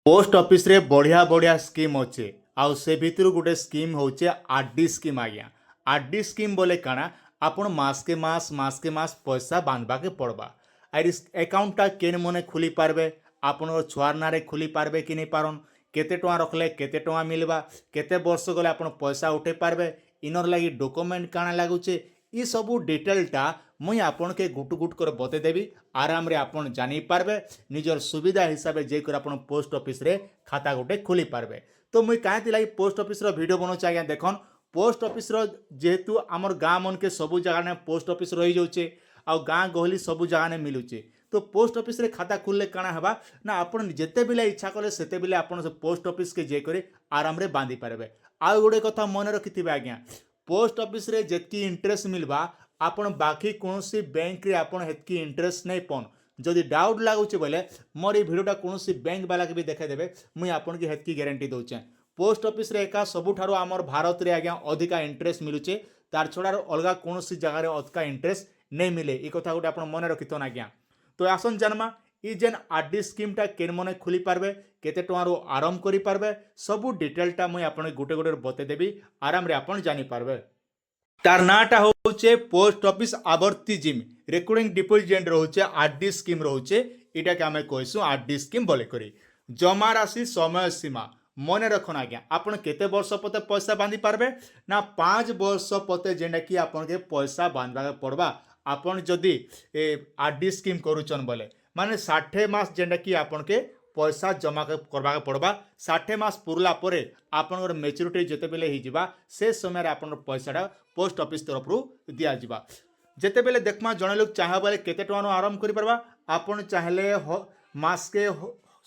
Post office रे बढ़िया बढ़िया स्कीम अच्छे आउ से भितर गोटे स्कीम होचे आरडी स्कीम आज्ञा। आरडी स्कीम बोले काना आपण मास के मास पैसा बांधवा के पड़वा। आर अकाउंटा केन मने खुली पारबे, आपण छुआर नारे खुली पारबे कि नहीं पारन, केते टଙ୍କା रखले केते टଙ୍କା मिलवा, केते वर्ष गले आपण पैसा उठे पारबे, इनर लगी डॉक्यूमेंट काना लागुचे, ये सबू डिटेलटा मुई आपन के गुट गुट कर बतेदेवी। आराम रे आपन जानी पारबे, निजर सुविधा हिसाब से जेकर आपन पोस्ट ऑफिस रे खाता गोटे खोली पारबे। तो मुई काहे लगी पोस्ट ऑफिस रो वीडियो बनाउछ आज्ञा। देखन पोस्ट ऑफिस रो जेहेतु आमर गाँ मन के सबू जगह ने पोस्ट ऑफिस रही जाउचे आ गाँ गहली सबू जगह ने मिलुचे। तो पोस्ट ऑफिस रे खाता खुलले काना हबा ना आपन जेते बेले इच्छा कले सेते बेले आपन से पोस्ट ऑफिस के जे करे आराम रे बांधी पारबे। आ गोटे कथा मन रखिथिबे आज्ञा, पोस्ट ऑफिस रे जेतकी इंटरेस्ट मिलवा आपण बाकी कौन सी बैंक रे आपण हेतकी इंटरेस्ट नहीं पन। जदि डाउट लागुचे बोले मोर ये वीडियोटा कौन सी बैंक वाला के भी देखा देबे, मुई आपन की हेतकी गारंटी दउचे। पोस्ट ऑफिस रे एका सबुठारो आमर भारत रे आज्ञा अधिका इंटरेस्ट मिलुचे, तार छड़ा अलगा कौन सी जगह रे अधिका इंटरेस्ट नहीं मिले। ये कथा गोटे आपण मन रखिथन आज्ञा। तो आसन जानमा ई जेन आरडी स्कीमटा केन मने खुली पारबे, केते टंगारू आरंभ करि पारबे, सबू डिटेलटा मुई आपण गोटे गोटे बते देबी, आराम रे आपण जानि पारबे। तार नाटा होचे पोस्ट ऑफिस आवर्ती जिम रिकरिंग डिपोजिट रोचे आरडी स्कीम रोचे, इटा के हमें कहसु आरडी स्कीम बोले करी। जमा राशि समय सीमा मन रखन आज्ञा, आपण केते वर्ष पते पैसा बांधी पारबे ना 5 वर्ष पते जेंडा कि आपण के पैसा बांधवा पड़वा। आपण जदि आरडी स्कीम करूचन बोले माने 60 मास जेंडा कि आपण के पैसा जमा करवा पड़वा। 60 मास पुरला परे आपनकर मैच्योरिटी जेते बेले ही जिबा से समय आपन पैसाटा पोस्ट ऑफिस तरफ रु दिया जिबा। जेते बेले देखमा जणे लोग चाहे बोले केते टଙ୍କା आरंभ करि परबा, आपन चाहले मास के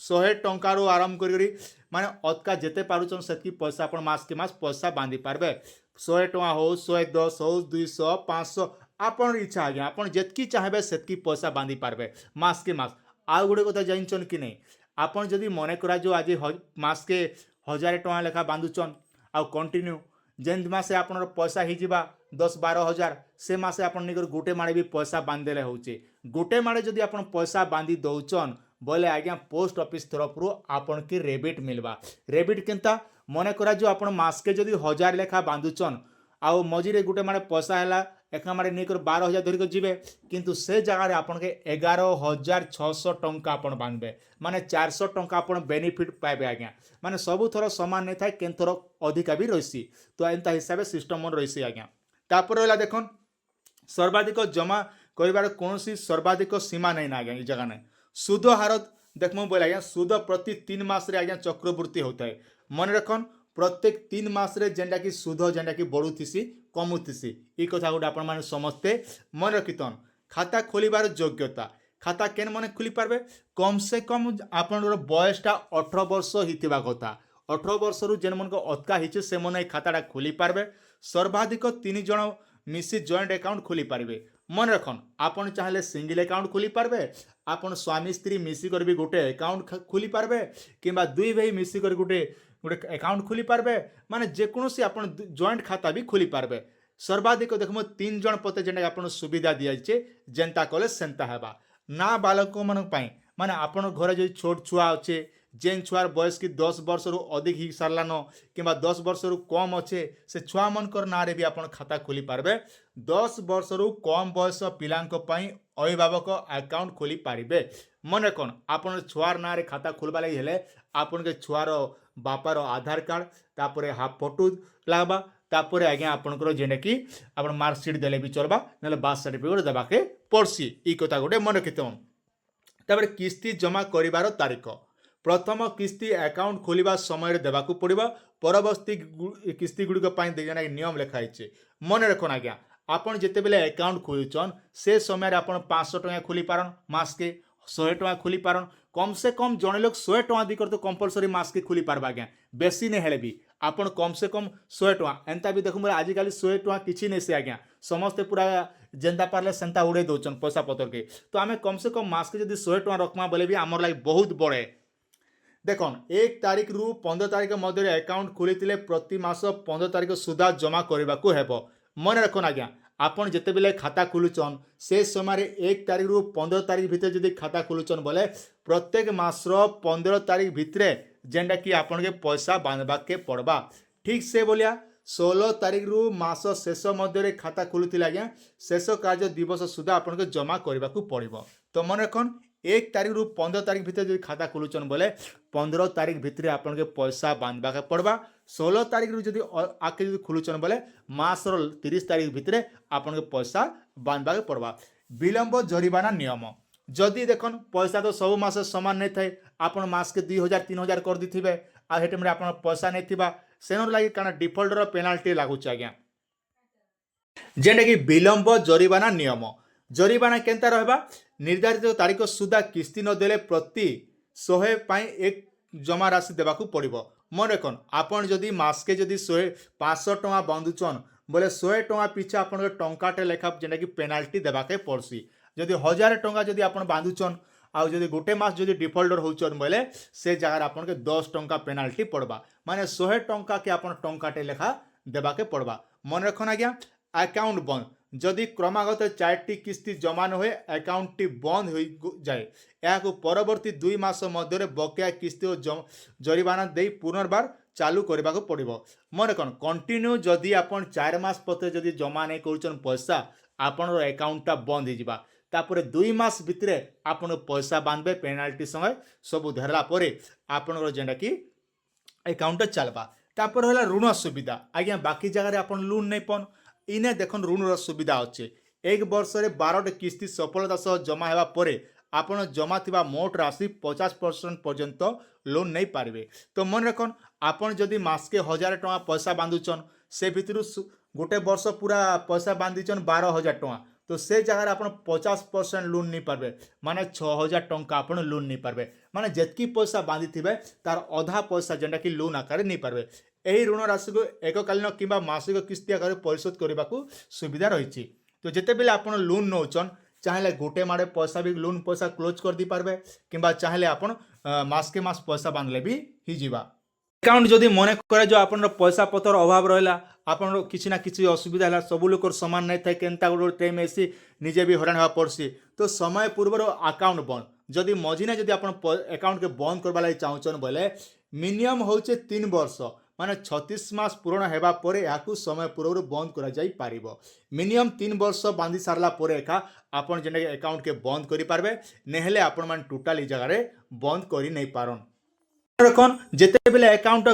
100 टଙ୍କା रो आरंभ करी माने अतका जेते पारुचन सेतकी पैसा आपन मास के मास पैसा बांधी पारबे। 100 टଙ୍କା हो, 110 हो, 200 500 आपन इच्छा आज्ञा, आपन जेतकी चाहबे सेतकी पैसा बांधी पारबे मास के मास। आ गुडे कथा जानिचन कि नहीं, आपन जदि मने करा जो आज मास के 1000 टଙ୍କା लेखा बांधुचन आ कंटिन्यू जेन मासे आपन पैसा ही जिबा 10-12 हजार, से मासे आपन निकर गोटे माड़े भी पैसा बांधेले होचे। गोटे माड़े जदि आपन पैसा बांधी दउचन बोले आज्ञा पोस्ट ऑफिस तरफ रु आपन की रेबिट मिलवा। रेबिट केनता मने करा जो आपन मास के जदि 1000 लेखा बांधुचन आउ मझीरे गोटे माड़े पैसा हैला एक माड़े नहीं 12,000 धरिक जीवे, किंतु से जगह आपन के 11,600 टंका आपन बांधबे माने 400 टंका आपन बेनिफिट पाइबे आज्ञा। माने सबु थर समान नहीं थाए, केन थर अधिका भी रहीसी। तो एंता हिसाब से सिस्टम मन रहीसी आज्ञा। तापर रहला देखन सर्वाधिक जमा करिवार कोनोसी सर्वाधिक सीमा नहीं ना आज्ञा। ई जगह ने सुद हार देखमु बोले आज्ञा, सुद प्रति 3 मास रे आज्ञा चक्रवृद्धि होता है। मन रखन प्रत्येक 3 मास रे जेंडा कि सुद जेंडा कि बढ़ुथिसी कमुथिसी, ई कथा गोटे आपण माने समस्ते मन रखितन। खाता खोलिबार योग्यता, खाता केन मने खुली पारबे, कम से कम आपनर बयसटा 18 वर्ष हिथिबा कथा। 18 वर्ष रु जेन मन को अतका हिचे से मन खाताटा खोली पारबे। सर्वाधिक 3 जण मिसी जॉइंट अकाउंट खोली पारबे। मन रखन आपन चाहले सिंगल अकाउंट खोली पारबे, आपन स्वामी स्त्री मिसी कर भी गोटे अकाउंट खोली पारबे, किंबा दुई भाई मिसी कर गोटे अकाउंट खोली पारबे, माने जेकोसी आपन जॉइंट खाता भी खोली पारबे। सर्वाधिक देखम 3 जण पते जेंडा आपन सुविधा दियाचे, जेंता कले सेंता हेबा। ना बालक मन पाई माने आपन घरे जो छोट छुआ अच्छे, जेन छुआर बयस की 10 वर्ष रु अधिक ही सारलान किंबा 10 वर्ष रु कम अच्छे, से छुआ मनकर नारे भी आपन खाता खोली पारबे। 10 वर्ष रु कम बयस पिलांक पई अभिभावक अकाउंट खोली पारिबे। मन कौन आपन छुआर नारे खाता खोलबा लगी हेले आपन के छुआर बापार आधार कार्ड तापरे हाफ फोटो लागबा, तापरे आज्ञा आपनकर जेने कि आपन मार्कशीट देले भी चलबा, नले बाथ सर्टिफिकेट देबाके पड़सी। ई कथा गोटे मन रखिथन। तापरे किस्ती जमा करिवार तारीख, प्रथम किस्ती अकाउंट खोलिबा समय देवाकू पड़िबो, परवर्ती किस्ती गुड़िक जेना नियम लिखाई। मन रखन आज्ञा, आपन जेते बेले अकाउंट खोलुचन से समय आपन 500 टଙ୍କା खोली पारन, मास के 100 टଙ୍କା खोली पारन। कम से कम जड़े लोग 100 टଙ୍କା दिकर तो कंपलसरी मास के खोली पारबा आज्ञा। बेसी नहीं हेले भी आपन कम से कम 100 टଙ୍କା एंता भी देखुम आजिकल 100 टଙ୍କା किछि नहीं से आज्ञा, समस्ते पूरा जेंता पारले सेंता उड़े दौचन पैसा पतर के। तो आम कम से कम मास के जब 100 टଙ୍କା रखमा बोले भी आमर लगे बहुत बड़े। देखन 1 तारीख रु 15 तारीख मध्य अकाउंट खोली प्रति मास 15 तारीख सुधा जमा करने को हेबो। मन रखन आज्ञा, आपन जितेबले खाता खोलुचन से समय 1 तारिख रु 15 तारिख भितर जदि खाता खोलुचन बोले प्रत्येक मासर 15 तारिख भितरे जेनटा कि आपन के पैसा बांधवा के पड़वा। ठीक से बोलिया 16 तारिख रु मास शेष मध्य खाता खोलुथिले आज्ञा शेष कार्य दिवस सुधा आपन के जमा करने को पड़ो। तो मन रखन 1 तारिख रु 15 तारिख भितर जो खाता खोलुचन बोले 15 तारिख भितर आपन के पैसा बांधवा के पड़वा। 16 तारिख रु जदि आके जदि खोलुचन बोले मासर 30 तारिख भितर आपन के पैसा बांधवा के पड़वा। विलंब जरिमाना नियम जदि देखन पैसा तो सब मास समान नहीं थाए आपन मास के 2000 3000 कर दी आ हेटे में आपन पैसा नहीं थिबा सेनर लागि काना डिफॉल्टर पेनाल्टी लागुच आज्ञा जेने कि विलंब जरिमाना नियम। जरिमाना केनता रहबा निर्धारित तारीख सुधा किस्ती न देले प्रति 100 पाई एक जमा राशि देबाकू पड़िबो। मन रखन आपन जदि मास के जदि 500 टଙ୍କା बांधुचन बोले 100 टଙ୍କା पिछा आपन टंकाटे लेखा जेना कि पेनाल्टी देबाके पड़सी। जदि 1000 टଙ୍କା जदि आपन बांधुचन आउ जदि गोटे मास जदि डिफॉल्टर होचन बोले से जगह आपन के 10 टଙ୍କା पेनाल्टी पड़वा माने 100 टଙ୍କା के आपन टंकाटे लेखा देबाके पड़वा। मन रखन आज्ञा अकाउंट बंद जदि क्रमागत 4टी किस्ती जमा न हुए अकाउंट टी बंद हो जाए या परवर्ती 2 मास मध्य बकेया किस्ती और जरिमाना दे पुनर्बार चालू करने को पड़ो। मन रखन कंटिन्यू जदि आपन 4 मास पते जदि जमा नहीं करुचन पैसा आपन अकाउंटा बंद हो तापर 2 मास भितर आपन पैसा बांधबे पेनाल्टी संगे सब धरला परे आपन जेनटा कि अकाउंट चलबा। तापर होला ऋण सुविधा आज्ञा बाकी जगह आपन लोन नहीं पन इने देखन ऋण सुविधा अच्छे 1 वर्ष रे 12 किस्ती सफलता सह जमा हेबा परे आपन जमा थिबा मोट राशि 50% पर्यंत लोन नहीं पारिबे। तो मन रखन आपन जदि मास के 1000 टଙ୍କା पैसा बांधुचन से भितर गोटे वर्ष पूरा पैसा बांधिचन 12,000 टଙ୍କା तो से जगह आपन 50% लोन नहीं पारबे माने 6,000 टଙ୍କା आपन लोन नहीं पारबे माने जेतकी पैसा बांधी थिबे तार आधा पैसा जेंटा कि लोन आकार नहीं पारबे। एही ऋण राशि को एककालीन किंबा मासिक किस्ती आकार परिशोध करने को सुविधा रही। तो जिते बेले आपन लोन नौचन चाहे गोटे माड़े पैसा भी लोन पैसा क्लोज कर दी पारबे किंबा चाहे आपन मास के मास पैसा बांधले भी ही जीवा। अकाउंट जदि मन करे जो आपन पैसा पतर अभाव रहा आपन किसी ना किसी असुविधा है सब लोग समान नहीं था केनता गोटे टाइम ऐसी निजे भी हरान हवा पड़सी तो समय पूर्व अकाउंट बंद जदि मझिने जदि आपन अकाउंट के बंद करवा लगी चाहूचन बोले मिनिमम होचे 3 वर्ष माने 36 मास पूर्ण हेबा परे याकू समय पूर्व बंद करा जाई पारिबो। मिनिमम 3 वर्ष बांधी सारला परे एका आपन जेने अकाउंट के बंद करि पारबे नेहेले आपन मान टोटल ई जगह रे बंद करि नहीं पारन। रखन जेते बेले अकाउंट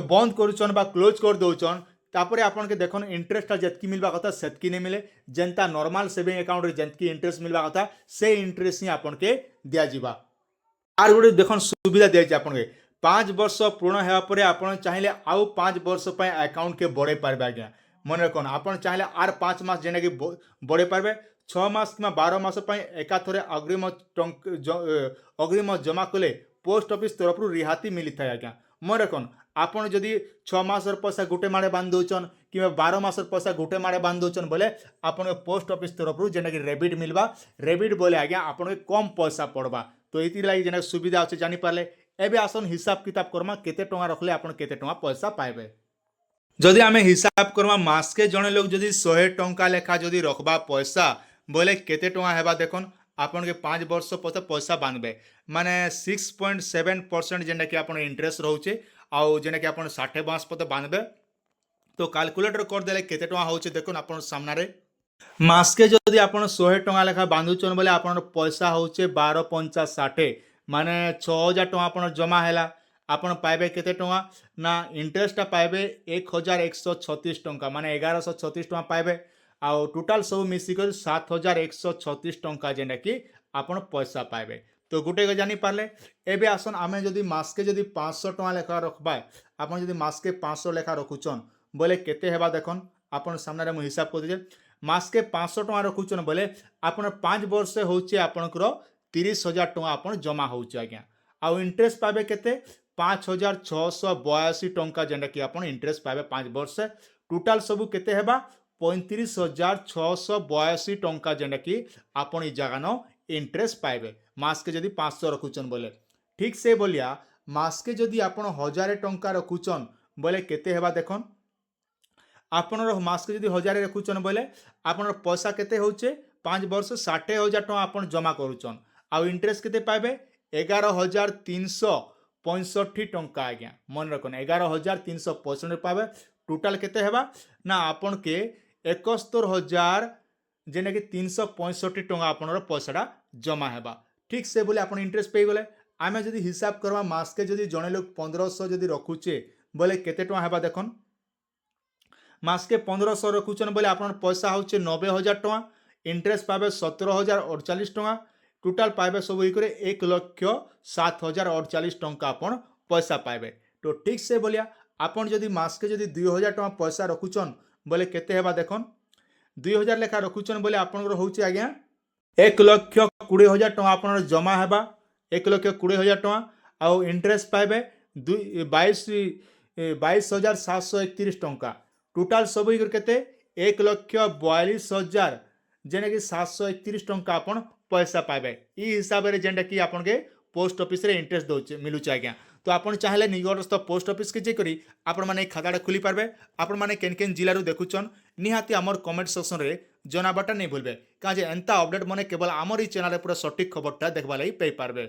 बंद करूचन बा क्लोज कर दउचन तापरे आपन के देखन इंटरेस्ट जेतकी मिलबा कथा सेतकी नहीं मिले जेंता नॉर्मल सेविंग अकाउंट रे जेतकी इंटरेस्ट मिलबा कथा से इंटरेस्ट ही आपन के दिया जीवा। आर गोटे देखन सुविधा दिया जाय आपन के 5 वर्ष पूर्ण हेबा परे आपन चाहिले आउ 5 वर्ष पय अकाउंट के बढ़े पारबे आज्ञा। मन रखन आपन चाहिले आर 5 मास जेने कि बढ़े पारबे 6 मास किंबा 12 मास पय एका थरे अग्रिम जमा कले पोस्ट ऑफिस तरफ रिहाती मिली था आज्ञा। मन रखन आपन जदि 6 मासर पैसा गोटे माड़े बांध दउचन कि 12 मासर पैसा गोटे माड़े बांध दउचन बोले आपन पोस्ट ऑफिस तरफ जेना कि रेबिट मिलबा रेबिट बोले आज्ञा आपन के कम पैसा पड़वा। तो इति लागि जेना सुविधा अछि जानि पारले एबे आसन हिसाब किताब करमा केते टଙ୍କା रखले आपन केते टଙ୍କା पैसा पाइबे। जदि आमे हिसाब करमा मास के जने लोग जदि 100 टଙ୍କା लेखा जदि रखबा पैसा बोले केते टଙ୍କା हेबा देखन आपन के 5 वर्ष पते पैसा बांधबे माने 6.7% जेना कि आपन इंटरेस्ट रहउचे आउ जेना कि आपन 60 मास पते बांधबे तो कैलकुलेटर कर देले केते टଙ୍କା होउचे देखन आपन सामना रे मास के जदि आपन 100 टଙ୍କା लेखा बांधुचन बोले आपन पैसा होउचे 12 50 60 माने 6,000 टଙ୍କା आपन जमा हैला आपन पाइबे केते टଙ୍କା ना इंटरेस्ट पाइबे 1,136 टଙ୍କା माने 1136 टଙ୍କା पाइबे आउ टोटाल सब मिसिकर 7,136 टଙ୍କା जेना कि आपन पैसा पाइबे। तो गोटे को जानी पारले एबे आसन आमे जदि मास के जदि 500 टଙ୍କା लेखा रखबा आपन जदि मास के 500 लेखा रखुचन बोले केते हेबा देखन आपन सामने रे मु हिसाब कर दिजे मास के 500 टଙ୍କା रखुचन बोले आपन 5 वर्ष होउचे आपनकर 30,000 टଙ୍କା आपन जमा होउचे आज्ञा आउ इंटरेस्ट पाबे केते 5,682 टଙ୍କା जेना कि आपन इंटरेस्ट पाबे 5 वर्ष टोटाल सब केते हेबा 35,682 टଙ୍କା जेना कि आपन ई जगह न इंटरेस्ट पाइबे मास के जदि 500 रखुचन बोले। ठीक से बोलिया मास के जदि आपन 1000 टଙ୍କା रखुचन बोले केते हेबा देखन आपणर मासके जदि 1000 रखुचन बोले आपणर पैसा केते होचे 5 वर्ष 60,000 टଙ୍କା आपण जमा करूचन आउ इंटरेस्ट केते पाइबे 11,365 टଙ୍କା आज्ञा मन रखन 11,365 पाइबे टोटाल केते हेबा ना आपण के 71,000 जेने कि 365 टଙ୍କା आपणर पैसाटा जमा हेबा ठीक से बोले आपण इंटरेस्ट पे गले आमे जदि हिसाब करवा मासके जदि जने लोग 1500 जदि रखुचे बोले केते टଙ୍କା हेबा देखन मासके 1500 रखुचन बोले आपन पैसा होचे 90,000 टଙ୍କା इंटरेस्ट पाइबे 17,048 टଙ୍କା टोटाल पाइबे सब करे 1,07,048 टଙ୍କା आपन पैसा पाइबे तो ठीक से बोलिया आपन जदि मासके जदि 2,000 टଙ୍କା पैसा रखुचन बोले केते हेबा देखन 2,000 लेखा रखुचन बोले आपन होचे आज्ञा 1,20,000 टଙ୍କା आपन जमा हेबा 1,20,000 टଙ୍କା आउ इंटरेस्ट पाइबे 22,731 टଙ୍କା टोटाल सब केते 1,42,000 जेने कि 731 टଙ୍କା आपन पैसा पाइबे ई हिसाब रे जेंटा कि आपन के पोस्ट ऑफिस रे इंटरेस्ट दोचे मिलुचे आज्ञा तो आपन चाहले निकटस्थ पोस्ट ऑफिस के जे करी आपन माने खाताटा खुली पारबे आपन माने केन केन जिल्ला रु देखुचन निहाती हमर कमेंट सेक्शन रे जनाबाटा नहीं भूलबे काजे एंता अपडेट माने केवल हमर ई चैनल रे पूरा सटीक खबरटा देखबा लागि पाई पारबे।